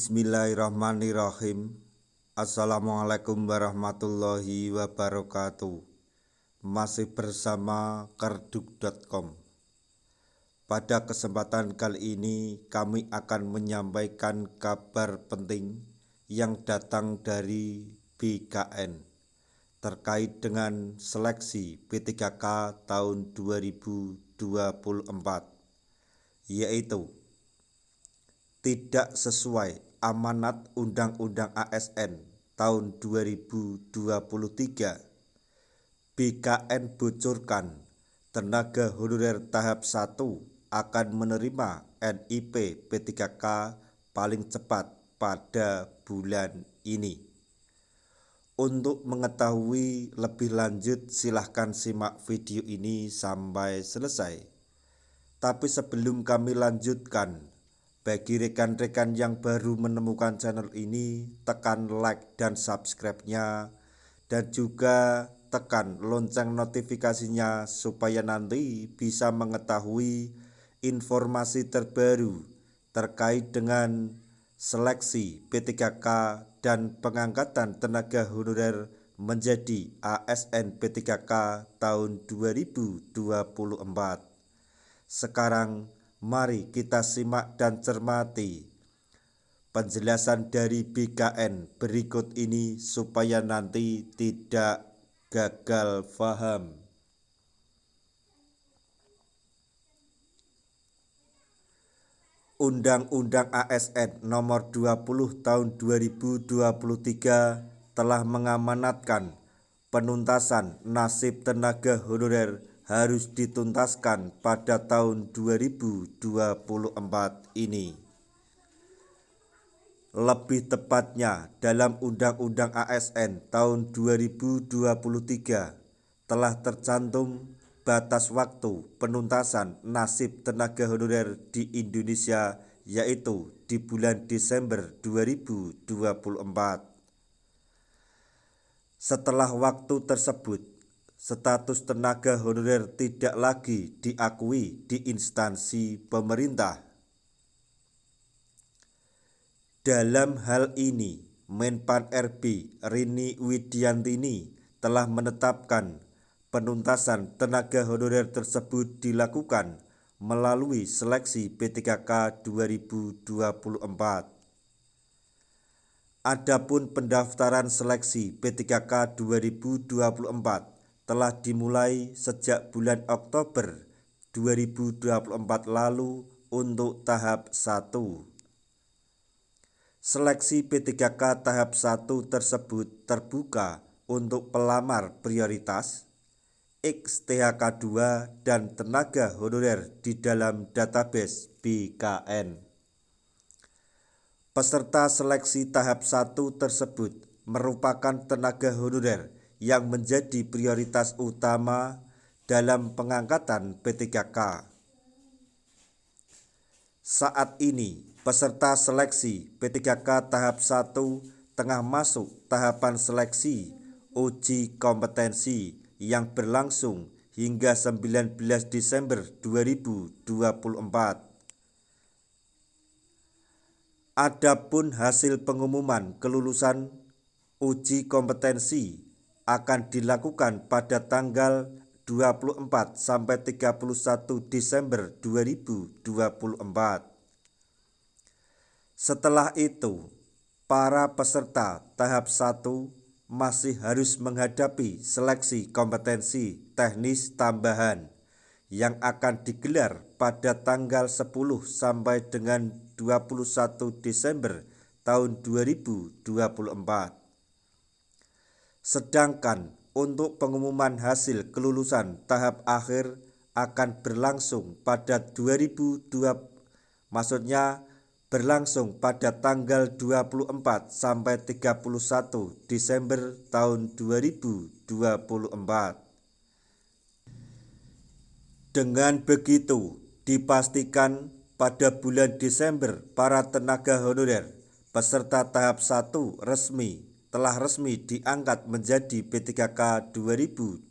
Bismillahirrahmanirrahim. Assalamualaikum warahmatullahi wabarakatuh. Masih bersama kerduk.com. Pada kesempatan kali ini kami akan menyampaikan kabar penting yang datang dari BKN terkait dengan seleksi P3K tahun 2024, yaitu tidak sesuai amanat Undang-Undang ASN tahun 2023, BKN bocorkan tenaga honorer tahap 1 akan menerima NIP P3K paling cepat pada bulan ini. Untuk mengetahui lebih lanjut silahkan simak video ini sampai selesai. Tapi sebelum kami lanjutkan, bagi rekan-rekan yang baru menemukan channel ini, tekan like dan subscribe-nya, dan juga tekan lonceng notifikasinya supaya nanti bisa mengetahui informasi terbaru terkait dengan seleksi P3K dan pengangkatan tenaga honorer menjadi ASN P3K tahun 2024. Sekarang mari kita simak dan cermati penjelasan dari BKN berikut ini supaya nanti tidak gagal paham. Undang-Undang ASN Nomor 20 Tahun 2023 telah mengamanatkan penuntasan nasib tenaga honorer harus dituntaskan pada tahun 2024 ini. Lebih tepatnya dalam Undang-Undang ASN tahun 2023 telah tercantum batas waktu penuntasan nasib tenaga honorer di Indonesia, yaitu di bulan Desember 2024. Setelah waktu tersebut, status tenaga honorer tidak lagi diakui di instansi pemerintah. Dalam hal ini, Menpan RB Rini Widiantini telah menetapkan penuntasan tenaga honorer tersebut dilakukan melalui seleksi P3K 2024. Adapun pendaftaran seleksi P3K 2024 telah dimulai sejak bulan Oktober 2024 lalu untuk tahap 1. Seleksi P3K tahap 1 tersebut terbuka untuk pelamar prioritas, XTHK2 dan tenaga honorer di dalam database BKN. Peserta seleksi tahap 1 tersebut merupakan tenaga honorer yang menjadi prioritas utama dalam pengangkatan P3K. Saat ini, peserta seleksi P3K tahap 1 tengah masuk tahapan seleksi uji kompetensi yang berlangsung hingga 19 Desember 2024. Adapun hasil pengumuman kelulusan uji kompetensi akan dilakukan pada tanggal 24 sampai 31 Desember 2024. Setelah itu, para peserta tahap 1 masih harus menghadapi seleksi kompetensi teknis tambahan yang akan digelar pada tanggal 10 sampai dengan 21 Desember tahun 2024. Sedangkan untuk pengumuman hasil kelulusan tahap akhir akan berlangsung pada berlangsung pada tanggal 24 sampai 31 Desember tahun 2024. Dengan begitu, dipastikan pada bulan Desember para tenaga honorer peserta tahap 1 telah resmi diangkat menjadi P3K 2024.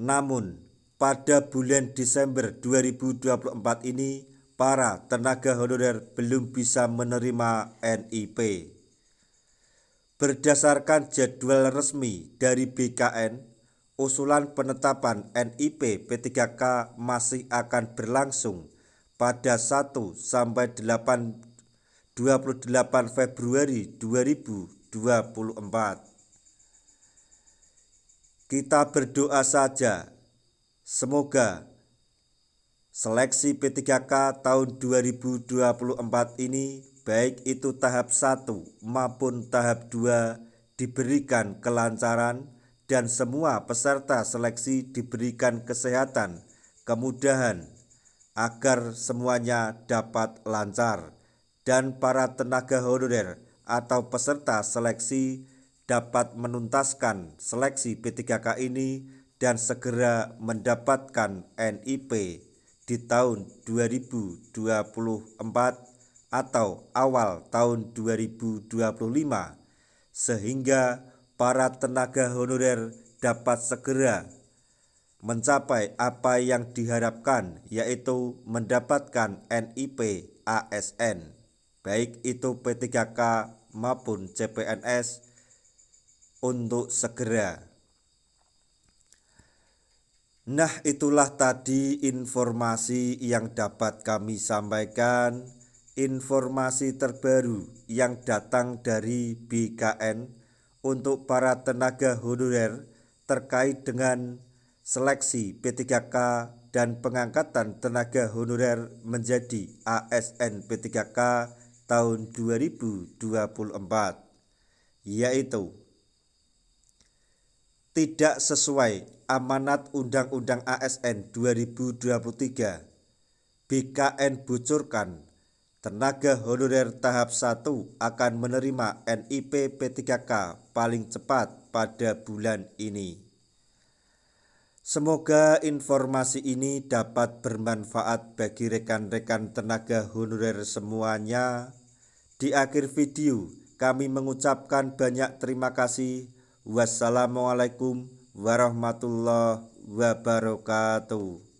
Namun, pada bulan Desember 2024 ini para tenaga honorer belum bisa menerima NIP. Berdasarkan jadwal resmi dari BKN, usulan penetapan NIP P3K masih akan berlangsung pada 1 sampai 28 Februari 2024. Kita berdoa saja, semoga seleksi P3K tahun 2024 ini baik itu tahap 1 maupun tahap 2 diberikan kelancaran dan semua peserta seleksi diberikan kesehatan, kemudahan agar semuanya dapat lancar dan para tenaga honorer atau peserta seleksi dapat menuntaskan seleksi P3K ini dan segera mendapatkan NIP di tahun 2024 atau awal tahun 2025, sehingga para tenaga honorer dapat segera mencapai apa yang diharapkan, yaitu mendapatkan NIP ASN, baik itu P3K maupun CPNS, untuk segera. Nah, itulah tadi informasi yang dapat kami sampaikan, informasi terbaru yang datang dari BKN untuk para tenaga honorer terkait dengan seleksi P3K dan pengangkatan tenaga honorer menjadi ASN P3K tahun 2024, yaitu tidak sesuai amanat Undang-Undang ASN 2023. BKN bocorkan tenaga honorer tahap 1 akan menerima NIP P3K paling cepat pada bulan ini. Semoga informasi ini dapat bermanfaat bagi rekan-rekan tenaga honorer semuanya. Di akhir video kami mengucapkan banyak terima kasih. Wassalamualaikum warahmatullahi wabarakatuh.